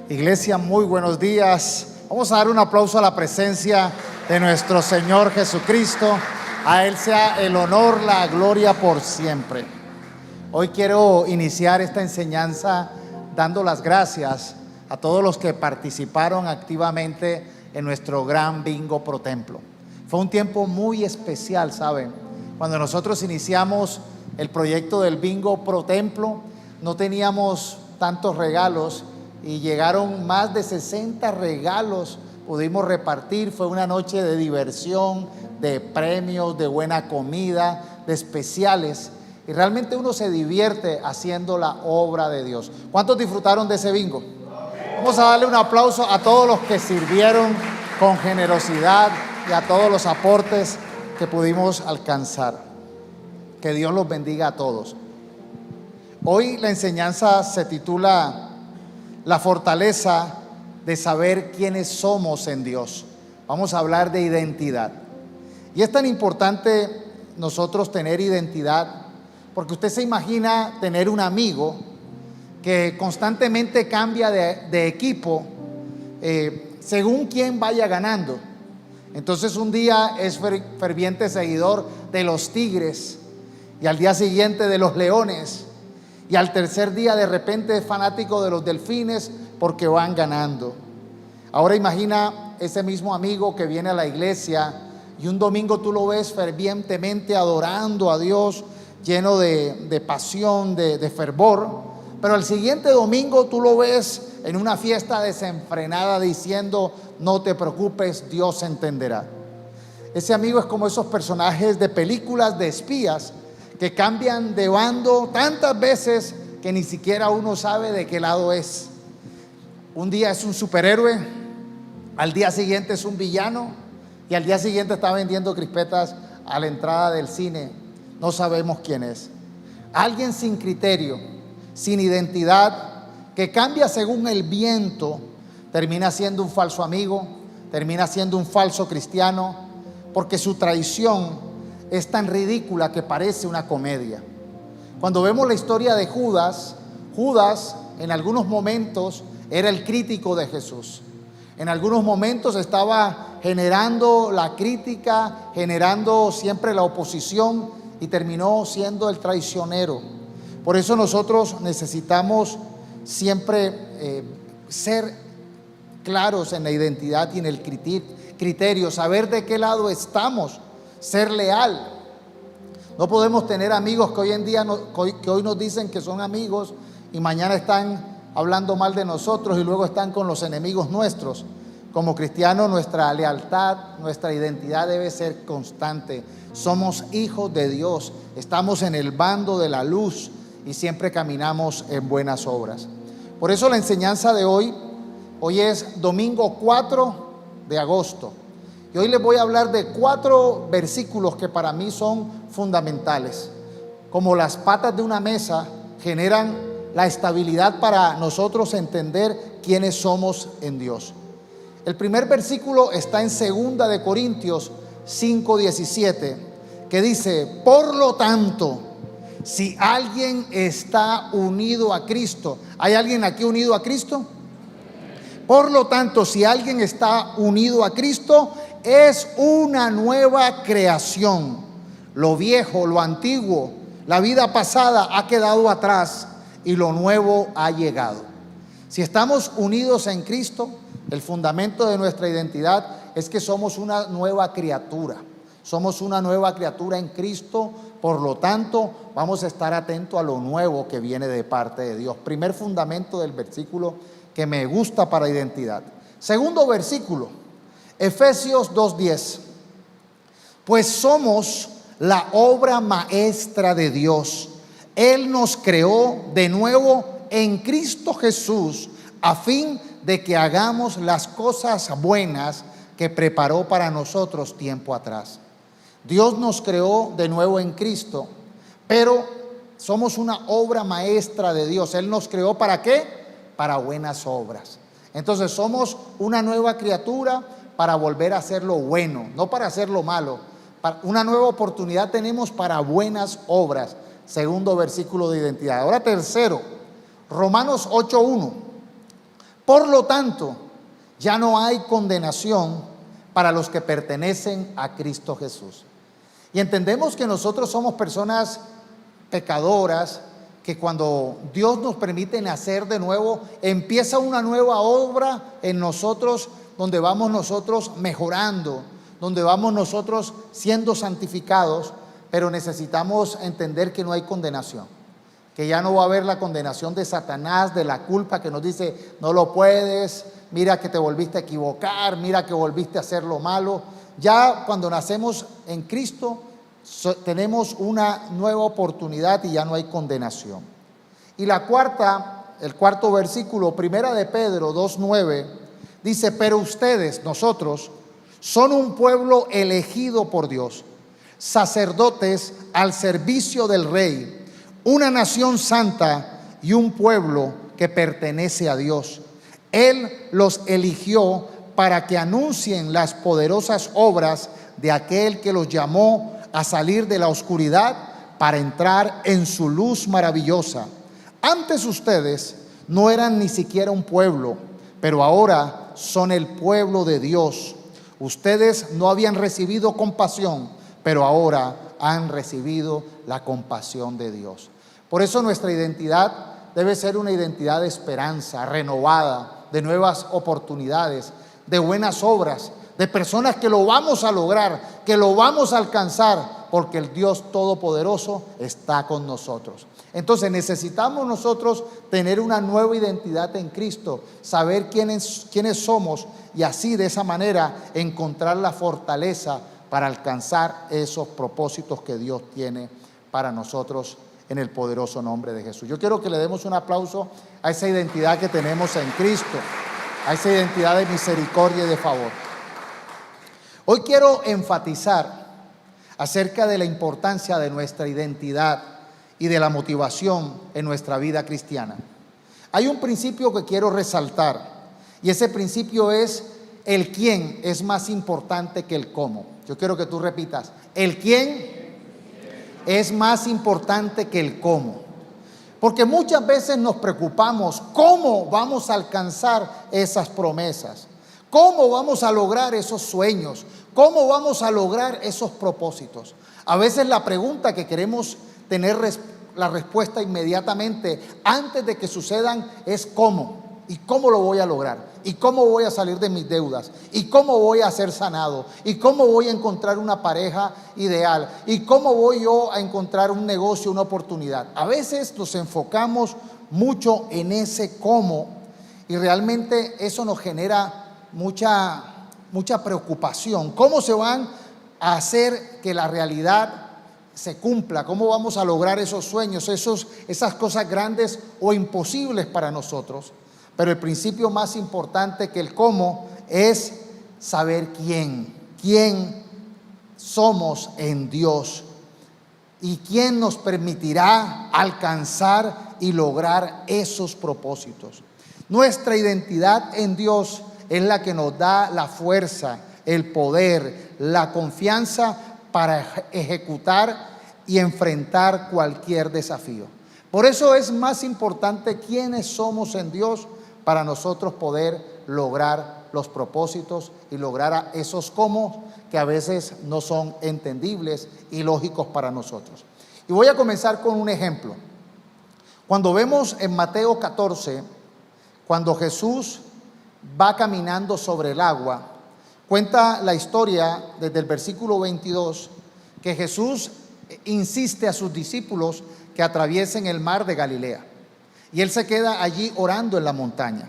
Iglesia, muy buenos días. Vamos a dar un aplauso a la presencia de nuestro Señor Jesucristo. A Él sea el honor, la gloria por siempre. Hoy quiero iniciar esta enseñanza dando las gracias a todos los que participaron activamente en nuestro gran bingo pro templo. Fue un tiempo muy especial, ¿saben? Cuando nosotros iniciamos el proyecto del bingo pro templo, no teníamos tantos regalos y llegaron más de 60 regalos, pudimos repartir. Fue una noche de diversión, de premios, de buena comida, de especiales, y realmente uno se divierte haciendo la obra de Dios. ¿Cuántos disfrutaron de ese bingo? Vamos a darle un aplauso a todos los que sirvieron con generosidad y a todos los aportes que pudimos alcanzar. Que Dios los bendiga a todos. Hoy la enseñanza se titula La fortaleza de saber quiénes somos en Dios. Vamos a hablar de identidad. Y es tan importante nosotros tener identidad, porque usted se imagina tener un amigo que constantemente cambia de equipo según quién vaya ganando. Entonces un día es ferviente seguidor de los Tigres y al día siguiente de los Leones, y al tercer día de repente es fanático de los Delfines porque van ganando. Ahora imagina ese mismo amigo que viene a la iglesia y un domingo tú lo ves fervientemente adorando a Dios, lleno de pasión, de fervor, pero al siguiente domingo tú lo ves en una fiesta desenfrenada diciendo: no te preocupes, Dios entenderá. Ese amigo es como esos personajes de películas de espías que cambian de bando tantas veces que ni siquiera uno sabe de qué lado es. Un día es un superhéroe, al día siguiente es un villano y al día siguiente está vendiendo crispetas a la entrada del cine. No sabemos quién es. Alguien sin criterio, sin identidad, que cambia según el viento, termina siendo un falso amigo, termina siendo un falso cristiano, porque su traición es tan ridícula que parece una comedia. Cuando vemos la historia de Judas, Judas en algunos momentos era el crítico de Jesús. En algunos momentos estaba generando la crítica, generando siempre la oposición, y terminó siendo el traicionero. Por eso nosotros necesitamos siempre ser claros en la identidad y en el criterio, saber de qué lado estamos, ser leal. No podemos tener amigos que hoy en día que hoy nos dicen que son amigos y mañana están hablando mal de nosotros y luego están con los enemigos nuestros. Como cristianos, nuestra lealtad, nuestra identidad debe ser constante. Somos hijos de Dios, estamos en el bando de la luz y siempre caminamos en buenas obras. Por eso la enseñanza de hoy es domingo 4 de agosto. Y hoy les voy a hablar de 4 versículos que para mí son fundamentales. Como las patas de una mesa generan la estabilidad para nosotros entender quiénes somos en Dios. El primer versículo está en 2 de Corintios 5:17, que dice: por lo tanto, si alguien está unido a Cristo. ¿Hay alguien aquí unido a Cristo? Por lo tanto, si alguien está unido a Cristo, es una nueva creación. Lo viejo, lo antiguo, la vida pasada ha quedado atrás y lo nuevo ha llegado. Si estamos unidos en Cristo, el fundamento de nuestra identidad es que somos una nueva criatura. Somos una nueva criatura en Cristo. Por lo tanto, vamos a estar atentos a lo nuevo que viene de parte de Dios. Primer fundamento del versículo que me gusta para identidad. Segundo versículo, Efesios 2:10. Pues somos la obra maestra de Dios. Él nos creó de nuevo en Cristo Jesús a fin de que hagamos las cosas buenas que preparó para nosotros tiempo atrás. Dios nos creó de nuevo en Cristo, pero somos una obra maestra de Dios. Él nos creó ¿para qué? Para buenas obras. Entonces somos una nueva criatura para volver a hacer lo bueno, no para hacer lo malo. Una nueva oportunidad tenemos para buenas obras. Segundo versículo de identidad. Ahora tercero, Romanos 8:1. Por lo tanto, ya no hay condenación para los que pertenecen a Cristo Jesús. Y entendemos que nosotros somos personas pecadoras, que cuando Dios nos permite nacer de nuevo, empieza una nueva obra en nosotros, donde vamos nosotros mejorando, donde vamos nosotros siendo santificados, pero necesitamos entender que no hay condenación, que ya no va a haber la condenación de Satanás, de la culpa que nos dice, no lo puedes, mira que te volviste a equivocar, mira que volviste a hacer lo malo. Ya cuando nacemos en Cristo, tenemos una nueva oportunidad y ya no hay condenación. Y el cuarto versículo, primera de Pedro 2:9, dice: pero ustedes, nosotros, son un pueblo elegido por Dios, sacerdotes al servicio del Rey, una nación santa y un pueblo que pertenece a Dios. Él los eligió para que anuncien las poderosas obras de aquel que los llamó a salir de la oscuridad para entrar en su luz maravillosa. Antes ustedes no eran ni siquiera un pueblo, pero ahora son el pueblo de Dios. Ustedes no habían recibido compasión, pero ahora han recibido la compasión de Dios. Por eso nuestra identidad debe ser una identidad de esperanza, renovada, de nuevas oportunidades, de buenas obras, de personas que lo vamos a lograr, que lo vamos a alcanzar, porque el Dios Todopoderoso está con nosotros. Entonces necesitamos nosotros tener una nueva identidad en Cristo, saber quiénes somos, y así de esa manera encontrar la fortaleza para alcanzar esos propósitos que Dios tiene para nosotros en el poderoso nombre de Jesús. Yo quiero que le demos un aplauso a esa identidad que tenemos en Cristo, a esa identidad de misericordia y de favor. Hoy quiero enfatizar acerca de la importancia de nuestra identidad y de la motivación en nuestra vida cristiana. Hay un principio que quiero resaltar, y ese principio es: el quién es más importante que el cómo. Yo quiero que tú repitas: el quién es más importante que el cómo. Porque muchas veces nos preocupamos cómo vamos a alcanzar esas promesas, cómo vamos a lograr esos sueños, cómo vamos a lograr esos propósitos. A veces la pregunta que queremos tener la respuesta inmediatamente antes de que sucedan es ¿cómo? ¿Y cómo lo voy a lograr? ¿Y cómo voy a salir de mis deudas? ¿Y cómo voy a ser sanado? ¿Y cómo voy a encontrar una pareja ideal? ¿Y cómo voy yo a encontrar un negocio, una oportunidad? A veces nos enfocamos mucho en ese cómo, y realmente eso nos genera mucha preocupación. ¿Cómo se van a hacer que la realidad se cumpla? ¿Cómo vamos a lograr esos sueños, esas cosas grandes o imposibles para nosotros? Pero el principio más importante que el cómo es saber quién somos en Dios y quién nos permitirá alcanzar y lograr esos propósitos. Nuestra identidad en Dios es la que nos da la fuerza, el poder, la confianza para ejecutar y enfrentar cualquier desafío. Por eso es más importante quiénes somos en Dios para nosotros poder lograr los propósitos y lograr esos cómo que a veces no son entendibles y lógicos para nosotros. Y voy a comenzar con un ejemplo. Cuando vemos en Mateo 14, cuando Jesús va caminando sobre el agua, cuenta la historia desde el versículo 22 que Jesús insiste a sus discípulos que atraviesen el mar de Galilea, y él se queda allí orando en la montaña.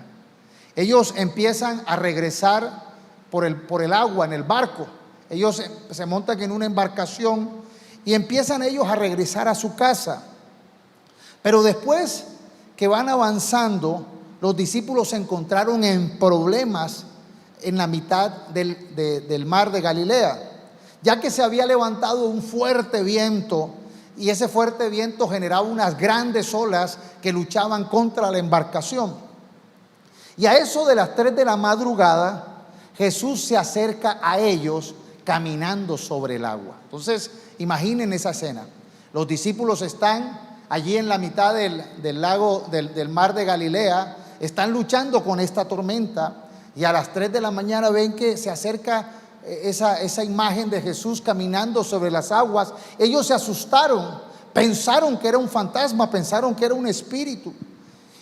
Ellos empiezan a regresar por el agua en el barco. Ellos se montan en una embarcación y empiezan ellos a regresar a su casa. Pero después que van avanzando, los discípulos se encontraron en problemas en la mitad del mar de Galilea, ya que se había levantado un fuerte viento, y ese fuerte viento generaba unas grandes olas que luchaban contra la embarcación. Y a eso de las 3 de la madrugada, Jesús se acerca a ellos caminando sobre el agua. Entonces, imaginen esa escena. Los discípulos están allí en la mitad del lago, del mar de Galilea, están luchando con esta tormenta y a las 3 de la mañana ven que se acerca esa imagen de Jesús caminando sobre las aguas. Ellos se asustaron, pensaron que era un fantasma, pensaron que era un espíritu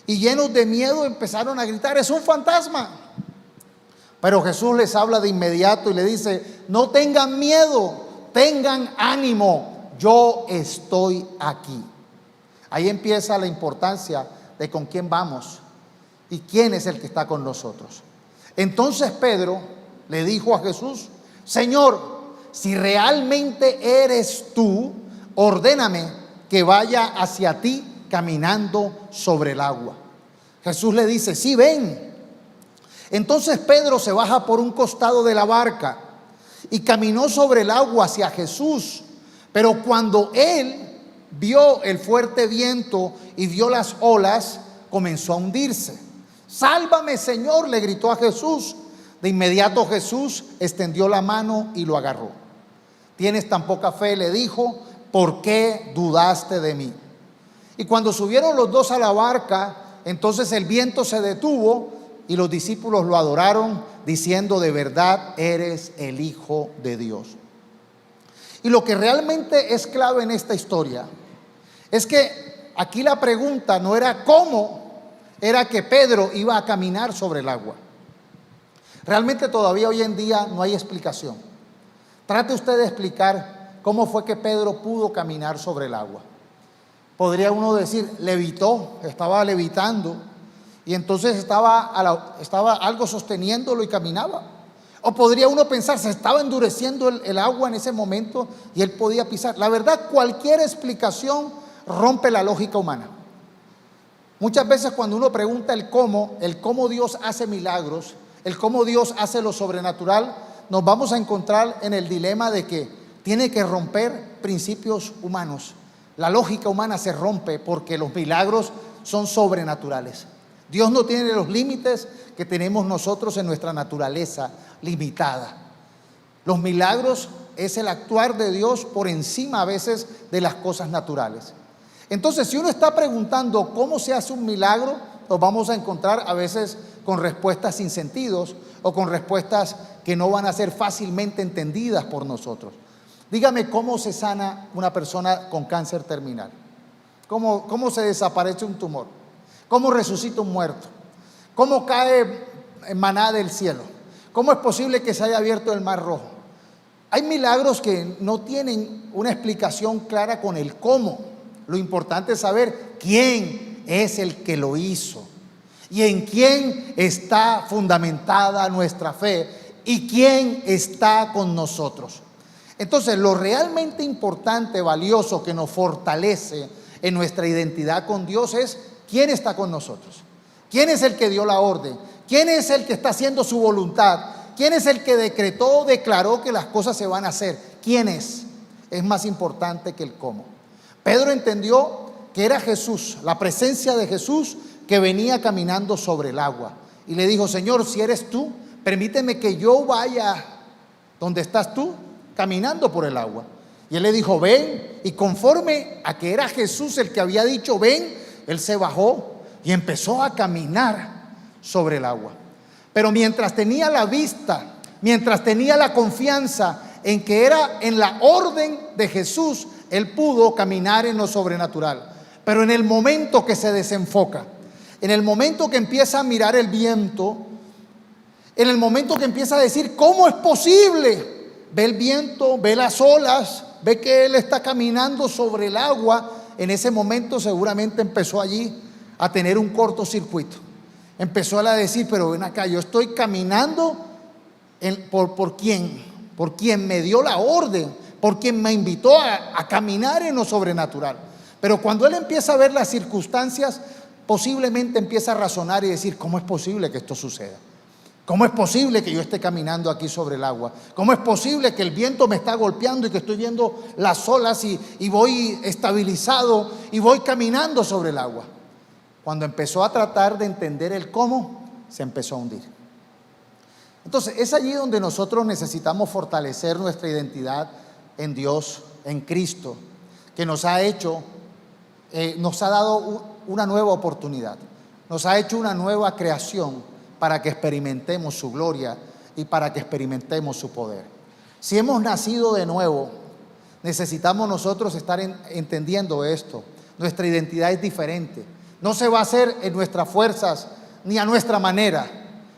y llenos de miedo empezaron a gritar: es un fantasma. Pero Jesús les habla de inmediato y le dice: no tengan miedo, tengan ánimo, yo estoy aquí. Ahí empieza la importancia de con quién vamos y quién es el que está con nosotros. Entonces Pedro le dijo a Jesús: Señor, si realmente eres tú, ordéname que vaya hacia ti caminando sobre el agua. Jesús le dice: sí, ven. Entonces Pedro se baja por un costado de la barca y caminó sobre el agua hacia Jesús. Pero cuando él vio el fuerte viento y vio las olas, comenzó a hundirse. Sálvame, Señor, le gritó a Jesús. De inmediato Jesús extendió la mano y lo agarró. ¿Tienes tan poca fe?, le dijo, ¿por qué dudaste de mí? Y cuando subieron los dos a la barca, entonces el viento se detuvo y los discípulos lo adoraron, diciendo: de verdad eres el Hijo de Dios. Y lo que realmente es clave en esta historia es que aquí la pregunta no era cómo era que Pedro iba a caminar sobre el agua. Realmente todavía hoy en día no hay explicación. Trate usted de explicar cómo fue que Pedro pudo caminar sobre el agua. Podría uno decir: levitó, estaba levitando y entonces estaba algo sosteniéndolo y caminaba. O podría uno pensar: se estaba endureciendo el agua en ese momento y él podía pisar. La verdad, cualquier explicación rompe la lógica humana. Muchas veces cuando uno pregunta el cómo Dios hace milagros, el cómo Dios hace lo sobrenatural, nos vamos a encontrar en el dilema de que tiene que romper principios humanos. La lógica humana se rompe porque los milagros son sobrenaturales. Dios no tiene los límites que tenemos nosotros en nuestra naturaleza limitada. Los milagros es el actuar de Dios por encima a veces de las cosas naturales. Entonces, si uno está preguntando cómo se hace un milagro, nos vamos a encontrar a veces con respuestas sin sentidos o con respuestas que no van a ser fácilmente entendidas por nosotros. Dígame, ¿cómo se sana una persona con cáncer terminal? ¿Cómo se desaparece un tumor? ¿Cómo resucita un muerto? ¿Cómo cae maná del cielo? ¿Cómo es posible que se haya abierto el mar rojo? Hay milagros que no tienen una explicación clara con el cómo. Lo importante es saber quién es el que lo hizo y en quién está fundamentada nuestra fe y quién está con nosotros. Entonces, lo realmente importante, valioso, que nos fortalece en nuestra identidad con Dios es quién está con nosotros. ¿Quién es el que dio la orden? ¿Quién es el que está haciendo su voluntad? ¿Quién es el que decretó, declaró que las cosas se van a hacer? ¿Quién es? Es más importante que el cómo. Pedro entendió que era Jesús, la presencia de Jesús que venía caminando sobre el agua. Y le dijo: Señor, si eres tú, permíteme que yo vaya donde estás tú, caminando por el agua. Y él le dijo: ven. Y conforme a que era Jesús el que había dicho ven, él se bajó y empezó a caminar sobre el agua. Pero mientras tenía la vista, mientras tenía la confianza en que era en la orden de Jesús, él pudo caminar en lo sobrenatural. Pero en el momento que se desenfoca, en el momento que empieza a mirar el viento, en el momento que empieza a decir: ¿cómo es posible? Ve el viento, ve las olas, ve que él está caminando sobre el agua. En ese momento seguramente empezó allí a tener un cortocircuito. Empezó a decir: pero ven acá, yo estoy caminando ¿por quién? Por quien me dio la orden, por quien me invitó a caminar en lo sobrenatural. Pero cuando él empieza a ver las circunstancias, posiblemente empieza a razonar y decir: ¿cómo es posible que esto suceda? ¿Cómo es posible que yo esté caminando aquí sobre el agua? ¿Cómo es posible que el viento me está golpeando y que estoy viendo las olas y voy estabilizado y voy caminando sobre el agua? Cuando empezó a tratar de entender el cómo, se empezó a hundir. Entonces, es allí donde nosotros necesitamos fortalecer nuestra identidad en Dios, en Cristo, que nos ha dado una nueva oportunidad. nos ha hecho una nueva creación para que experimentemos su gloria y para que experimentemos su poder. Si hemos nacido de nuevo, necesitamos nosotros estar entendiendo esto. Nuestra identidad es diferente. No se va a hacer en nuestras fuerzas ni a nuestra manera.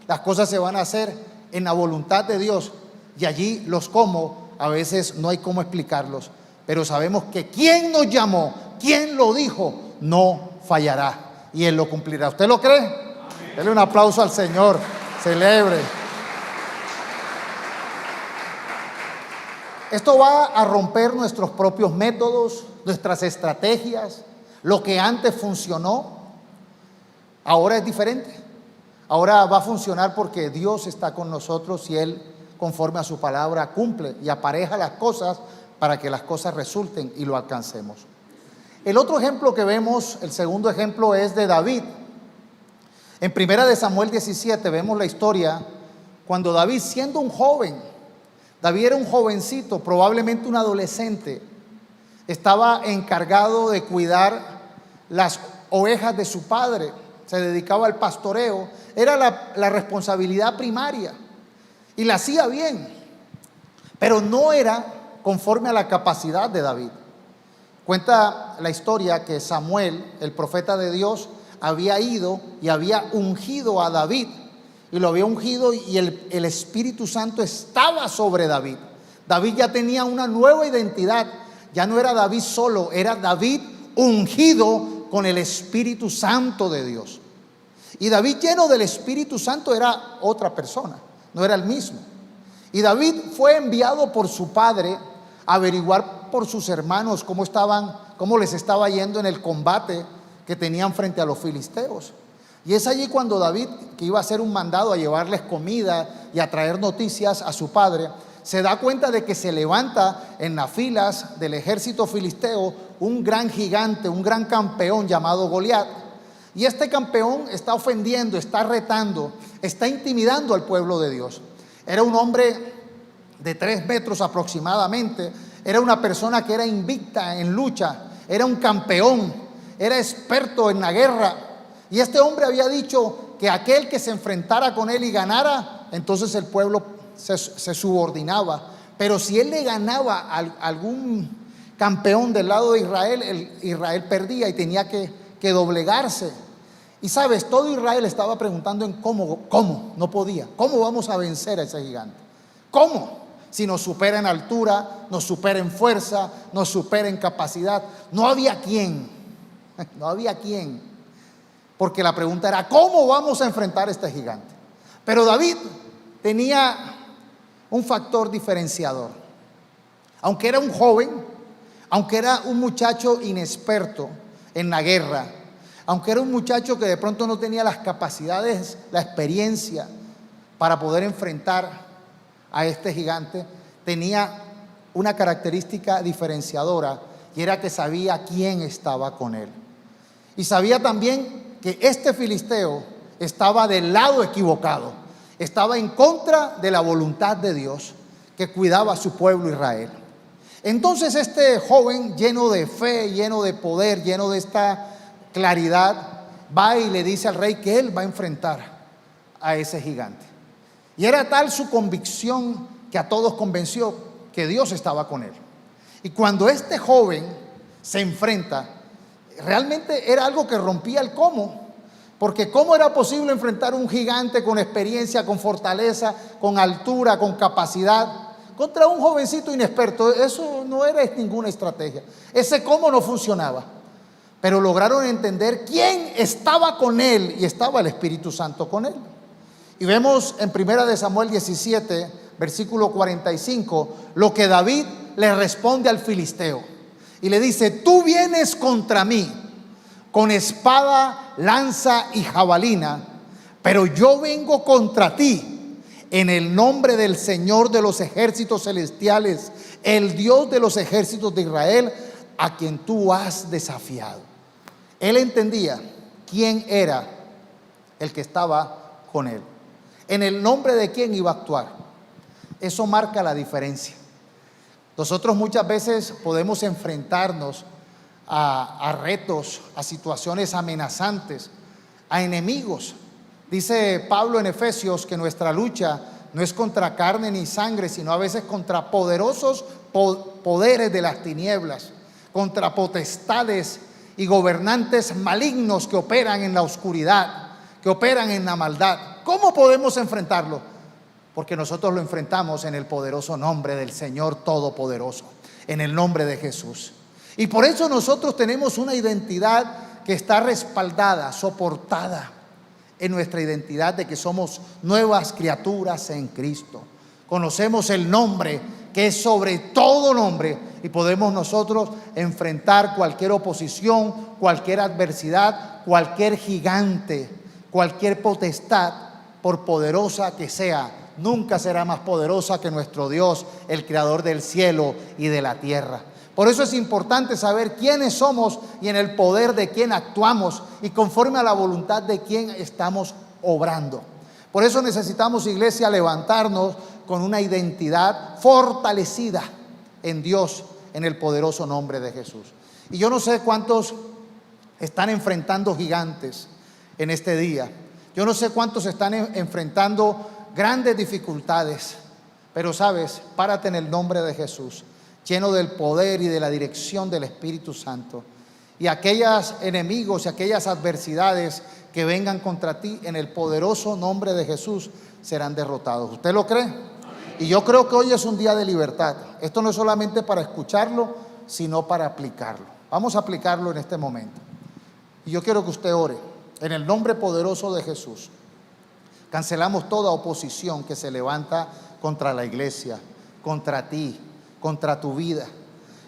Las cosas se van a hacer en la voluntad de Dios. Y allí los cómo, a veces no hay cómo explicarlos. Pero sabemos que quien nos llamó, quien lo dijo, no fallará. Y Él lo cumplirá. ¿Usted lo cree? Amén. Dele un aplauso al Señor. Celebre. Esto va a romper nuestros propios métodos, nuestras estrategias. Lo que antes funcionó, ahora es diferente. Ahora va a funcionar porque Dios está con nosotros y Él, conforme a su palabra, cumple y apareja las cosas para que las cosas resulten y lo alcancemos. El otro ejemplo que vemos, el segundo ejemplo, es de David. En 1 Samuel 17 vemos la historia cuando David, siendo un joven, David era un jovencito, probablemente un adolescente, estaba encargado de cuidar las ovejas de su padre, se dedicaba al pastoreo, era la responsabilidad primaria y la hacía bien, pero no era conforme a la capacidad de David. Cuenta la historia que Samuel, el profeta de Dios, había ido y había ungido a David, y lo había ungido y el Espíritu Santo estaba sobre David. David ya tenía una nueva identidad, ya no era David solo, era David ungido con el Espíritu Santo de Dios. Y David, lleno del Espíritu Santo, era otra persona, no era el mismo. Y David fue enviado por su padre a averiguar por sus hermanos cómo les estaba yendo en el combate que tenían frente a los filisteos. Y es allí cuando David, que iba a hacer un mandado a llevarles comida y a traer noticias a su padre, se da cuenta de que se levanta en las filas del ejército filisteo un gran gigante, un gran campeón llamado Goliat. Y este campeón está ofendiendo, está retando, está intimidando al pueblo de Dios. Era un hombre de 3 metros aproximadamente, era una persona que era invicta en lucha, era un campeón, era experto en la guerra. Y este hombre había dicho que aquel que se enfrentara con él y ganara, entonces el pueblo se subordinaba. Pero si él le ganaba a algún campeón del lado de Israel, Israel perdía y tenía que doblegarse. Y sabes, todo Israel estaba preguntando en cómo, no podía. ¿Cómo vamos a vencer a ese gigante? ¿Cómo? Si nos supera en altura, nos supera en fuerza, nos supera en capacidad. No había quien, porque la pregunta era, ¿cómo vamos a enfrentar a este gigante? Pero David tenía un factor diferenciador. Aunque era un joven, aunque era un muchacho inexperto en la guerra, aunque era un muchacho que de pronto no tenía las capacidades, la experiencia para poder enfrentar a este gigante, tenía una característica diferenciadora, y era que sabía quién estaba con él. Y sabía también que este filisteo estaba del lado equivocado, estaba en contra de la voluntad de Dios que cuidaba a su pueblo Israel. Entonces este joven, lleno de fe, lleno de poder, lleno de esta claridad, va y le dice al rey que él va a enfrentar a ese gigante. Y era tal su convicción que a todos convenció que Dios estaba con él. Y cuando este joven se enfrenta, realmente era algo que rompía el cómo. Porque ¿cómo era posible enfrentar un gigante con experiencia, con fortaleza, con altura, con capacidad, contra un jovencito inexperto? Eso no era ninguna estrategia. Ese cómo no funcionaba. Pero lograron entender quién estaba con él, y estaba el Espíritu Santo con él. Y vemos en 1 Samuel 17, versículo 45, lo que David le responde al filisteo. Y le dice: tú vienes contra mí con espada, lanza y jabalina, pero yo vengo contra ti en el nombre del Señor de los ejércitos celestiales, el Dios de los ejércitos de Israel, a quien tú has desafiado. Él entendía quién era el que estaba con él, en el nombre de quién iba a actuar. Eso marca la diferencia. Nosotros muchas veces podemos enfrentarnos a retos, a situaciones amenazantes, a enemigos. Dice Pablo en Efesios que nuestra lucha no es contra carne ni sangre, sino a veces contra poderosos poderes de las tinieblas, contra potestades y gobernantes malignos que operan en la oscuridad, que operan en la maldad. ¿Cómo podemos enfrentarlo? Porque nosotros lo enfrentamos en el poderoso nombre del Señor Todopoderoso, en el nombre de Jesús. Y por eso nosotros tenemos una identidad que está respaldada, soportada en nuestra identidad de que somos nuevas criaturas en Cristo. Conocemos el nombre que es sobre todo nombre y podemos nosotros enfrentar cualquier oposición, cualquier adversidad, cualquier gigante, cualquier potestad, por poderosa que sea. Nunca será más poderosa que nuestro Dios, el creador del cielo y de la tierra. Por eso es importante saber quiénes somos y en el poder de quién actuamos y conforme a la voluntad de quién estamos obrando. Por eso necesitamos, iglesia, levantarnos con una identidad fortalecida en Dios, en el poderoso nombre de Jesús. Y yo no sé cuántos están enfrentando gigantes en este día. Yo no sé cuántos están enfrentando grandes dificultades, pero sabes, párate en el nombre de Jesús, lleno del poder y de la dirección del Espíritu Santo. Y aquellos enemigos y aquellas adversidades que vengan contra ti en el poderoso nombre de Jesús serán derrotados. ¿Usted lo cree? Y yo creo que hoy es un día de libertad. Esto no es solamente para escucharlo, sino para aplicarlo. Vamos a aplicarlo en este momento. Y yo quiero que usted ore en el nombre poderoso de Jesús. Cancelamos toda oposición que se levanta contra la iglesia, contra ti, contra tu vida.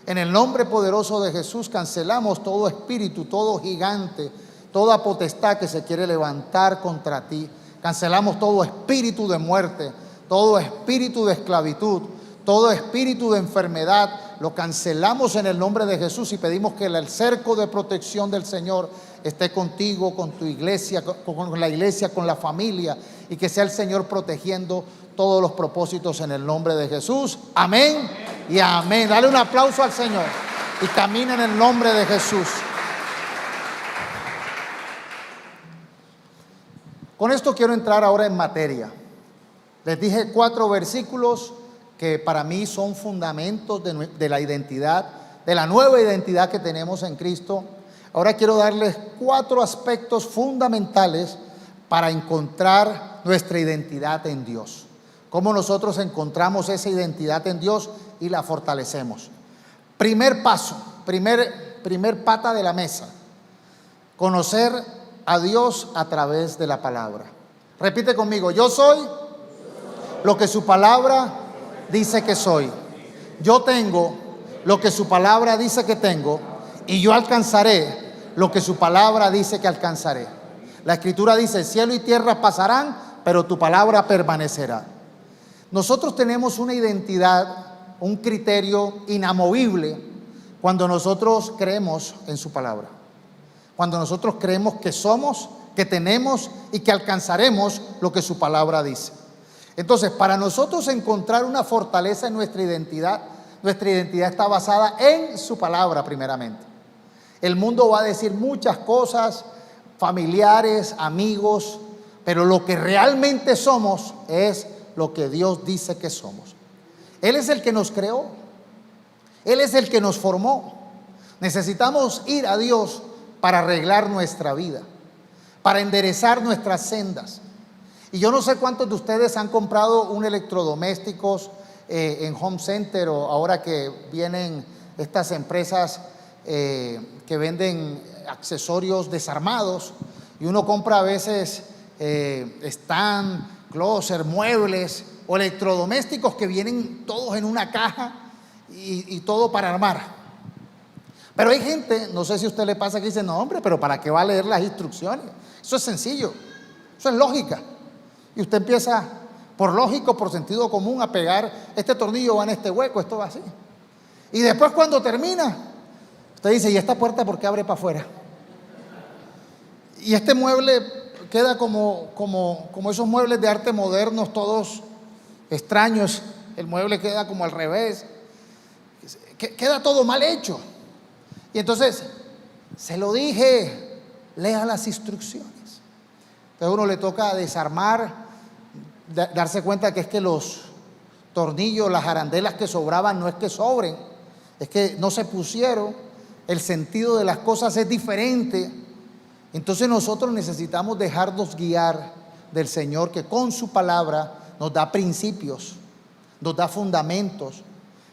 En el nombre poderoso de Jesús cancelamos todo espíritu, todo gigante, toda potestad que se quiere levantar contra ti. Cancelamos todo espíritu de muerte, todo espíritu de esclavitud, todo espíritu de enfermedad. Lo cancelamos en el nombre de Jesús y pedimos que el cerco de protección del Señor esté contigo, con tu iglesia, con la iglesia, con la familia, y que sea el Señor protegiendo todos los propósitos en el nombre de Jesús. Amén y amén. Dale un aplauso al Señor y camina en el nombre de Jesús. Con esto quiero entrar ahora en materia. Les dije 4 versículos que para mí son fundamentos de la identidad, de la nueva identidad que tenemos en Cristo. Ahora quiero darles 4 aspectos fundamentales para encontrar nuestra identidad en Dios. Cómo nosotros encontramos esa identidad en Dios y la fortalecemos. Primer paso, primer pata de la mesa: conocer a Dios a través de la palabra. Repite conmigo: yo soy lo que su palabra dice que soy. Yo tengo lo que su palabra dice que tengo, y yo alcanzaré lo que su palabra dice que alcanzaré. La Escritura dice: cielo y tierra pasarán, pero tu palabra permanecerá. Nosotros tenemos una identidad, un criterio inamovible cuando nosotros creemos en su palabra. Cuando nosotros creemos que somos, que tenemos y que alcanzaremos lo que su palabra dice. Entonces, para nosotros encontrar una fortaleza en nuestra identidad está basada en su palabra primeramente. El mundo va a decir muchas cosas, familiares, amigos, pero lo que realmente somos es lo que Dios dice que somos. Él es el que nos creó, Él es el que nos formó. Necesitamos ir a Dios para arreglar nuestra vida, para enderezar nuestras sendas. Y yo no sé cuántos de ustedes han comprado un electrodomésticos en Home Center, o ahora que vienen estas empresas que venden accesorios desarmados, y uno compra a veces stand, closet, muebles o electrodomésticos que vienen todos en una caja y todo para armar. Pero hay gente, no sé si a usted le pasa, que dice: no, hombre, pero ¿para qué va a leer las instrucciones? Eso es sencillo, eso es lógica. Y usted empieza, por lógico, por sentido común, a pegar: este tornillo va en este hueco, esto va así. Y después, cuando termina, usted dice: ¿y esta puerta por qué abre para afuera? Y este mueble queda como esos muebles de arte modernos, todos extraños. El mueble queda como al revés, queda todo mal hecho. Y entonces, se lo dije, lea las instrucciones. Entonces a uno le toca desarmar, darse cuenta que es que los tornillos, las arandelas que sobraban no es que sobren, es que no se pusieron, el sentido de las cosas es diferente. Entonces nosotros necesitamos dejarnos guiar del Señor, que con su palabra nos da principios, nos da fundamentos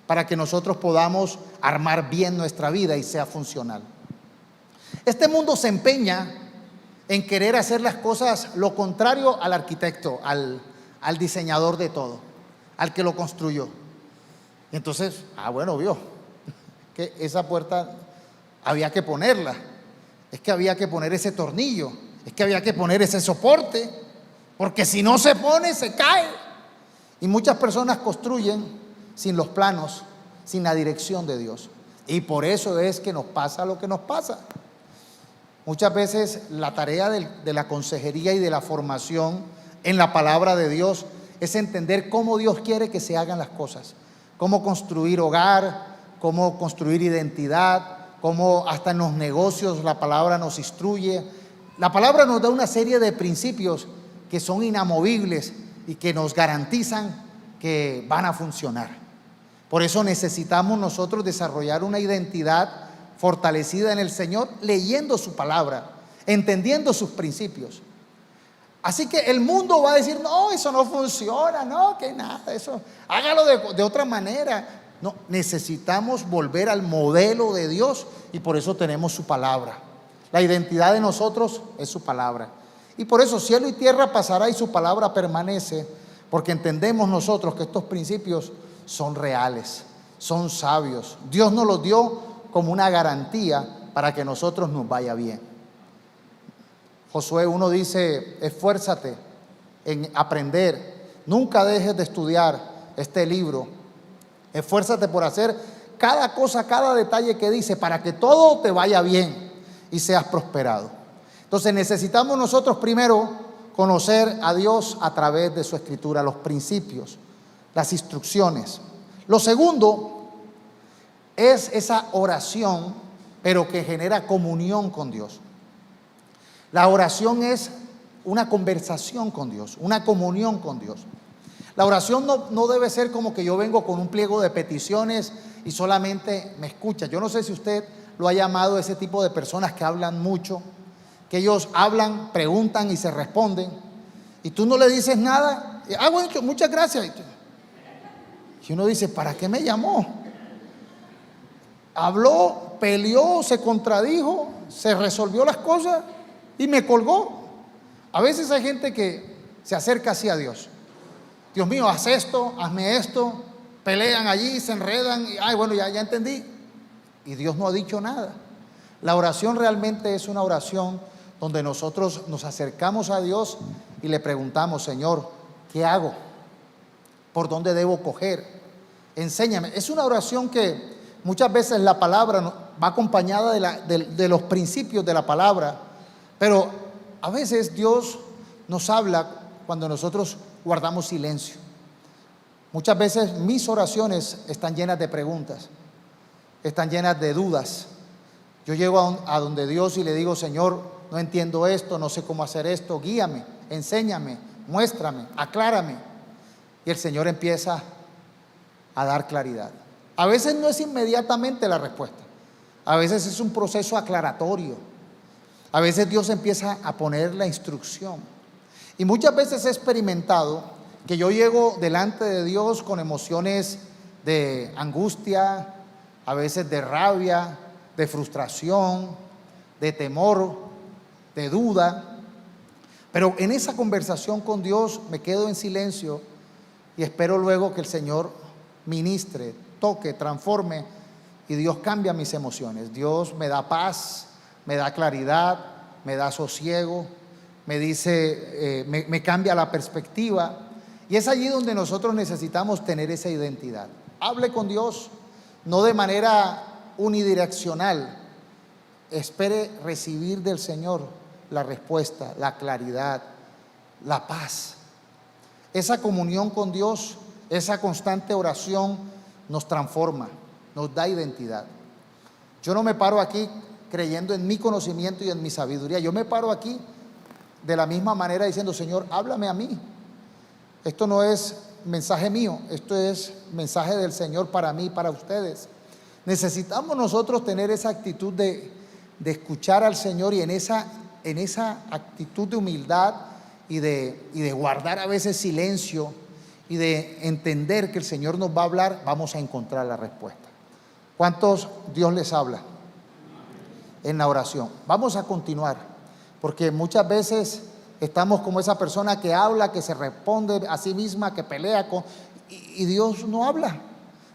para que nosotros podamos armar bien nuestra vida y sea funcional. Este mundo se empeña en querer hacer las cosas lo contrario al arquitecto, al diseñador de todo, al que lo construyó. Y entonces, bueno, vio que esa puerta había que ponerla, es que había que poner ese tornillo, es que había que poner ese soporte, porque si no se pone, se cae. Y muchas personas construyen sin los planos, sin la dirección de Dios. Y por eso es que nos pasa lo que nos pasa. Muchas veces la tarea de la consejería y de la formación en la palabra de Dios es entender cómo Dios quiere que se hagan las cosas, cómo construir hogar, cómo construir identidad, cómo hasta en los negocios la palabra nos instruye. La palabra nos da una serie de principios que son inamovibles y que nos garantizan que van a funcionar. Por eso necesitamos nosotros desarrollar una identidad fortalecida en el Señor, leyendo su palabra, entendiendo sus principios. Así que el mundo va a decir: no, eso no funciona, no, que nada, eso, hágalo de otra manera. No, necesitamos volver al modelo de Dios, y por eso tenemos su palabra. La identidad de nosotros es su palabra. Y por eso cielo y tierra pasará y su palabra permanece, porque entendemos nosotros que estos principios son reales, son sabios. Dios nos los dio como una garantía para que nosotros nos vaya bien. Josué 1 dice: esfuérzate en aprender, nunca dejes de estudiar este libro, esfuérzate por hacer cada cosa, cada detalle que dice, para que todo te vaya bien y seas prosperado. Entonces necesitamos nosotros primero conocer a Dios a través de su escritura, los principios, las instrucciones. Lo segundo es esa oración, pero que genera comunión con Dios. La oración es una conversación con Dios, una comunión con Dios. La oración no debe ser como que yo vengo con un pliego de peticiones y solamente me escucha. Yo no sé si usted lo ha llamado ese tipo de personas que hablan mucho, que ellos hablan, preguntan y se responden, y tú no le dices nada. Bueno, muchas gracias. Y uno dice: ¿para qué me llamó? Habló, peleó, se contradijo, se resolvió las cosas y me colgó. A veces hay gente que se acerca así a Dios: Dios mío, haz esto, hazme esto. Pelean allí, se enredan y bueno, ya entendí. Y Dios no ha dicho nada. La oración realmente es una oración donde nosotros nos acercamos a Dios y le preguntamos: Señor, ¿qué hago? ¿Por dónde debo coger? Enséñame. Es una oración que muchas veces la palabra va acompañada de los principios de la palabra, pero a veces Dios nos habla cuando nosotros guardamos silencio. Muchas veces mis oraciones están llenas de preguntas, están llenas de dudas. Yo llego a donde Dios y le digo: Señor, no entiendo esto, no sé cómo hacer esto, guíame, enséñame, muéstrame, aclárame. Y el Señor empieza a dar claridad. A veces no es inmediatamente la respuesta, a veces es un proceso aclaratorio. A veces Dios empieza a poner la instrucción. Y muchas veces he experimentado que yo llego delante de Dios con emociones de angustia, a veces de rabia, de frustración, de temor, de duda. Pero en esa conversación con Dios me quedo en silencio y espero luego que el Señor ministre, toque, transforme, y Dios cambia mis emociones. Dios me da paz, me da claridad, me da sosiego, me dice, me cambia la perspectiva. Y es allí donde nosotros necesitamos tener esa identidad. Hable con Dios, no de manera unidireccional. Espere recibir del Señor la respuesta, la claridad, la paz. Esa comunión con Dios, esa constante oración nos transforma, nos da identidad. Yo no me paro aquí creyendo en mi conocimiento y en mi sabiduría. Yo me paro aquí de la misma manera diciendo, Señor, háblame a mí. Esto no es mensaje mío, esto es mensaje del Señor para mí, para ustedes. Necesitamos nosotros tener esa actitud de escuchar al Señor y en esa actitud de humildad y de guardar a veces silencio y de entender que el Señor nos va a hablar, vamos a encontrar la respuesta. ¿Cuántos Dios les habla en la oración? Vamos a continuar, porque muchas veces estamos como esa persona que habla, que se responde a sí misma, que pelea y Dios no habla.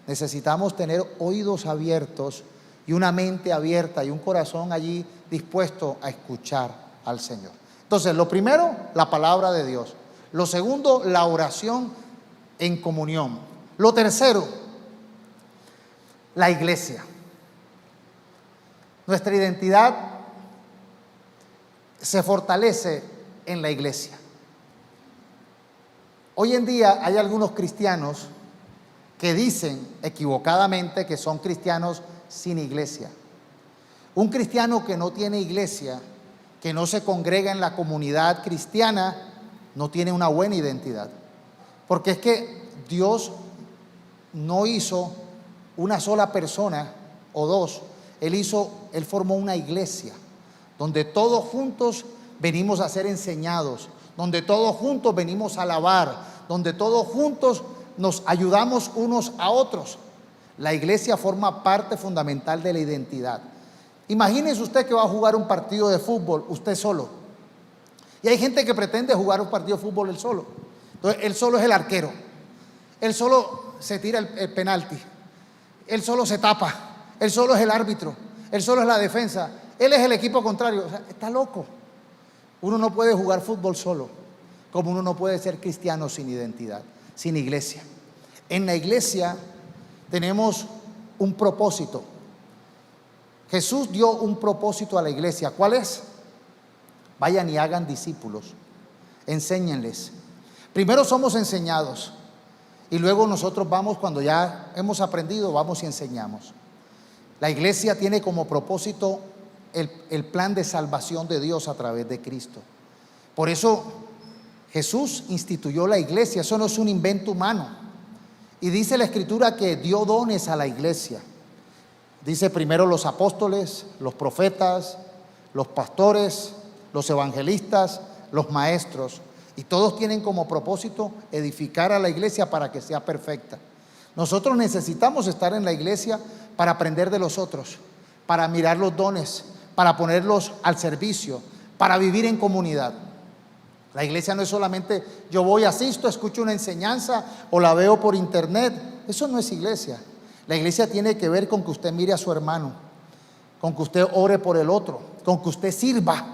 Necesitamos tener oídos abiertos y una mente abierta y un corazón allí dispuesto a escuchar al Señor. Entonces, lo primero, la palabra de Dios. Lo segundo, la oración en comunión. Lo tercero, la iglesia. Nuestra identidad se fortalece en la iglesia. Hoy en día hay algunos cristianos que dicen equivocadamente que son cristianos sin iglesia. Un cristiano que no tiene iglesia, que no se congrega en la comunidad cristiana, no tiene una buena identidad. Porque es que Dios no hizo una sola persona o dos, Él formó una iglesia donde todos juntos venimos a ser enseñados, donde todos juntos venimos a alabar, donde todos juntos nos ayudamos unos a otros. La iglesia forma parte fundamental de la identidad. Imagínese usted que va a jugar un partido de fútbol usted solo. Y hay gente que pretende jugar un partido de fútbol él solo. Entonces, él solo es el arquero. Él solo se tira el penalti. Él solo se tapa. Él solo es el árbitro. Él solo es la defensa. Él es el equipo contrario. O sea, está loco. Uno no puede jugar fútbol solo, como uno no puede ser cristiano sin identidad, sin iglesia. En la iglesia tenemos un propósito. Jesús dio un propósito a la iglesia. ¿Cuál es? Vayan y hagan discípulos, enséñenles. Primero somos enseñados y luego nosotros vamos, cuando ya hemos aprendido, vamos y enseñamos. La iglesia tiene como propósito el plan de salvación de Dios a través de Cristo. Por eso Jesús instituyó la iglesia. Eso no es un invento humano. Y dice la Escritura que dio dones a la iglesia. Dice primero los apóstoles, los profetas, los pastores, los evangelistas, los maestros. Y todos tienen como propósito edificar a la iglesia para que sea perfecta. Nosotros necesitamos estar en la iglesia para aprender de los otros, para mirar los dones, para ponerlos al servicio, para vivir en comunidad. La iglesia no es solamente yo voy, asisto, escucho una enseñanza o la veo por internet. Eso no es iglesia. La iglesia tiene que ver con que usted mire a su hermano, con que usted ore por el otro, con que usted sirva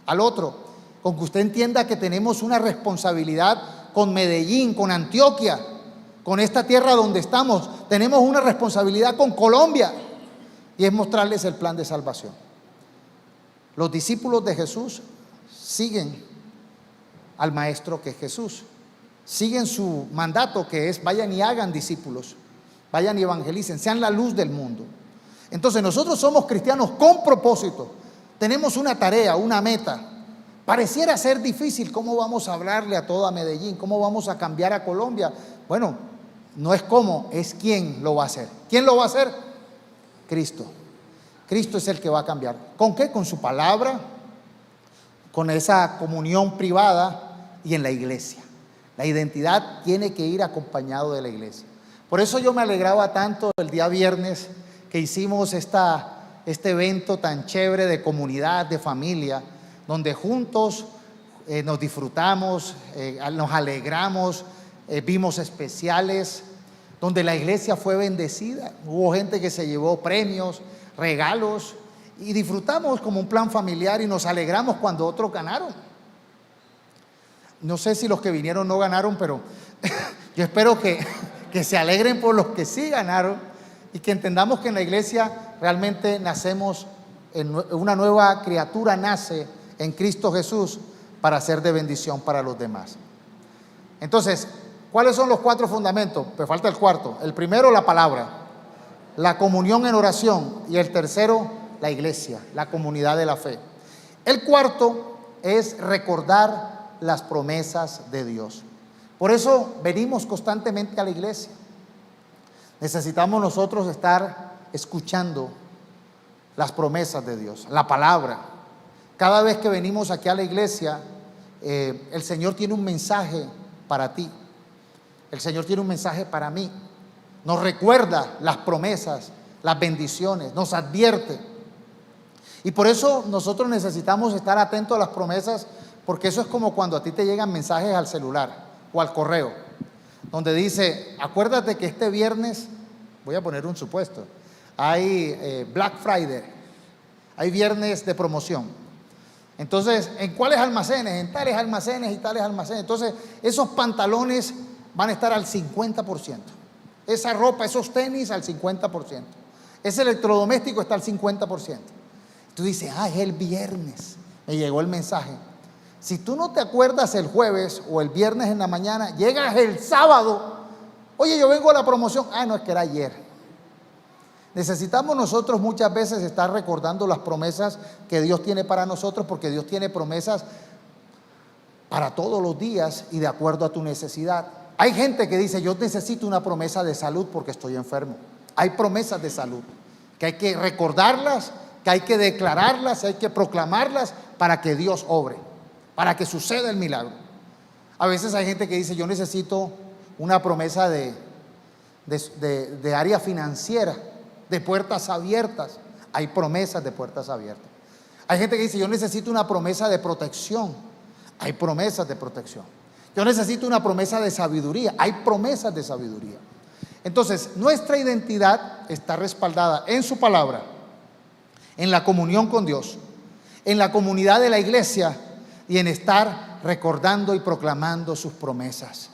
al otro, con que usted entienda que tenemos una responsabilidad con Medellín, con Antioquia, con esta tierra donde estamos. Tenemos una responsabilidad con Colombia y es mostrarles el plan de salvación. Los discípulos de Jesús siguen al maestro que es Jesús, siguen su mandato, que es vayan y hagan discípulos, vayan y evangelicen, sean la luz del mundo. Entonces nosotros somos cristianos con propósito, tenemos una tarea, una meta. Pareciera ser difícil. ¿Cómo vamos a hablarle a toda Medellín? ¿Cómo vamos a cambiar a Colombia? Bueno, no es cómo, es quién lo va a hacer. ¿Quién lo va a hacer? Cristo. Cristo es el que va a cambiar. ¿Con qué? Con su palabra, con esa comunión privada y en la iglesia. La identidad tiene que ir acompañado de la iglesia. Por eso yo me alegraba tanto el día viernes que hicimos este evento tan chévere de comunidad, de familia, donde juntos nos disfrutamos, nos alegramos, vimos especiales, donde la iglesia fue bendecida. Hubo gente que se llevó premios, regalos, y disfrutamos como un plan familiar y nos alegramos cuando otros ganaron. No sé si los que vinieron no ganaron, pero yo espero que se alegren por los que sí ganaron y que entendamos que en la iglesia realmente nacemos, una nueva criatura nace en Cristo Jesús para ser de bendición para los demás. Entonces, ¿cuáles son los 4 fundamentos? Pues falta el cuarto. El primero, la palabra, la comunión en oración, y el tercero, la iglesia, la comunidad de la fe. El cuarto es recordar las promesas de Dios. Por eso venimos constantemente a la iglesia. Necesitamos nosotros estar escuchando las promesas de Dios, la palabra. Cada vez que venimos aquí a la iglesia, el Señor tiene un mensaje para ti. El Señor tiene un mensaje para mí. Nos recuerda las promesas, las bendiciones, nos advierte. Y por eso nosotros necesitamos estar atentos a las promesas, porque eso es como cuando a ti te llegan mensajes al celular o al correo, donde dice: acuérdate que este viernes, voy a poner un supuesto, hay Black Friday, hay viernes de promoción. Entonces, ¿en cuáles almacenes? En tales almacenes y tales almacenes. Entonces, esos pantalones van a estar al 50%. Esa ropa, esos tenis al 50%. Ese electrodoméstico está al 50%. Tú dices: es el viernes, me llegó el mensaje. Si tú no te acuerdas el jueves o el viernes en la mañana, llegas el sábado: oye, yo vengo a la promoción. No, es que era ayer. Necesitamos nosotros muchas veces estar recordando las promesas que Dios tiene para nosotros, porque Dios tiene promesas para todos los días y de acuerdo a tu necesidad. Hay gente que dice: yo necesito una promesa de salud porque estoy enfermo. Hay promesas de salud que hay que recordarlas, que hay que declararlas, hay que proclamarlas para que Dios obre, para que suceda el milagro. A veces hay gente que dice: yo necesito una promesa de área financiera, de puertas abiertas. Hay promesas de puertas abiertas. Hay gente que dice: yo necesito una promesa de protección. Hay promesas de protección. Yo necesito una promesa de sabiduría. Hay promesas de sabiduría. Entonces, nuestra identidad está respaldada en su palabra, en la comunión con Dios, en la comunidad de la iglesia y en estar recordando y proclamando sus promesas.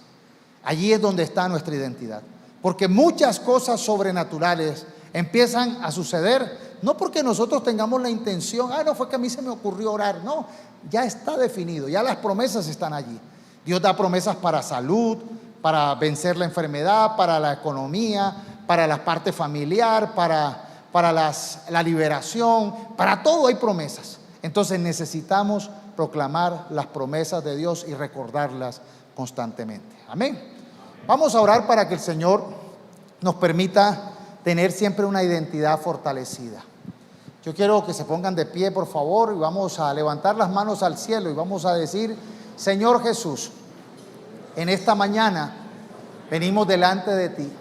Allí es donde está nuestra identidad. Porque muchas cosas sobrenaturales empiezan a suceder, no porque nosotros tengamos la intención: no, fue que a mí se me ocurrió orar. No, ya está definido, ya las promesas están allí. Dios da promesas para salud, para vencer la enfermedad, para la economía, para la parte familiar, para la liberación, para todo hay promesas. Entonces necesitamos proclamar las promesas de Dios y recordarlas constantemente. Amén. Vamos a orar para que el Señor nos permita tener siempre una identidad fortalecida. Yo quiero que se pongan de pie, por favor, y vamos a levantar las manos al cielo y vamos a decir: Señor Jesús, en esta mañana venimos delante de ti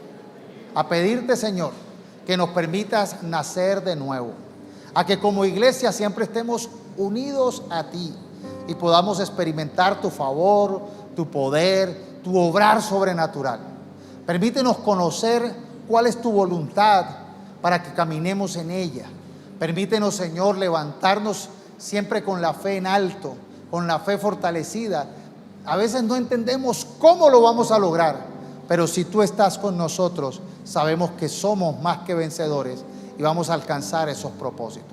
a pedirte, Señor, que nos permitas nacer de nuevo, a que como iglesia siempre estemos unidos a ti y podamos experimentar tu favor, tu poder, tu obrar sobrenatural. Permítenos conocer cuál es tu voluntad para que caminemos en ella. Permítenos, Señor, levantarnos siempre con la fe en alto, con la fe fortalecida. A veces no entendemos cómo lo vamos a lograr, pero si tú estás con nosotros, sabemos que somos más que vencedores y vamos a alcanzar esos propósitos.